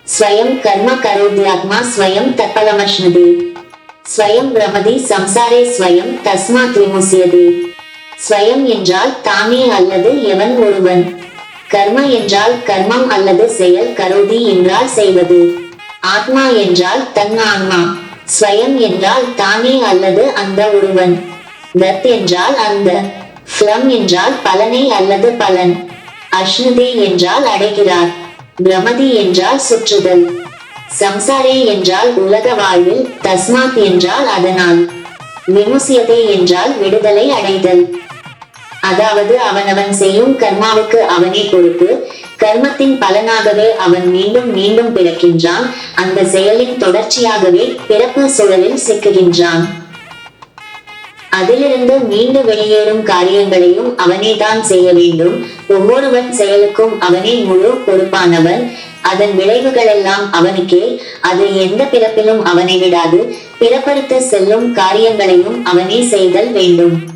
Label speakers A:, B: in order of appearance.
A: ஸ்வயம் கர்ம கரோத்யாத்மா ஸ்வயம் தத்பலமஷ்ணுதே. ஸ்வயம் பிரமதி சம்சாரே ஸ்வயம் தஸ்மாத் விமுச்யதே. ஸ்வயம் என்றால் தானே அல்லது எவன் ஒருவன். கர்ம என்றால் கர்மம் அல்லது செயல், கரோதி என்றால் செய்வது. ஆத்மா என்றால் தன் ஆன்மா. ஸ்வயம் என்றால் தானே அல்லது அந்த ஒருவன். தத் என்றால் அந்த. ஃபலம் என்றால் பலனை அல்லது பலன். அஷ்ணுதே என்றால் அடைகிறார். பிரமதி என்றால் சுற்றுதல். சம்சாரே என்றால் உலக வாழ்வில். தஸ்மாத் என்றால் அதனால். விமுச்யதே என்றால் விடுதலை அடைதல். அதாவது அவனவன் செய்யும் கர்மாவுக்கு அவனே பொறுப்பு. கர்மத்தின் பலனாகவே அவன் மீண்டும் மீண்டும் பிறக்கின்றான். அந்த செயலின் தொடர்ச்சியாகவே பிறப்பு சுழலில் சிக்குகின்றான். அதிலிருந்து மீண்டு வெளியேறும் காரியங்களையும் அவனேதான் செய்ய வேண்டும். ஒவ்வொருவன் செயலுக்கும் அவனே முழு பொறுப்பானவன். அதன் விளைவுகளெல்லாம் அவனுக்கே. அது எந்த பிறப்பிலும் அவனை விடாது. பிறப்படுத்த செல்லும் காரியங்களையும் அவனே செய்தல் வேண்டும்.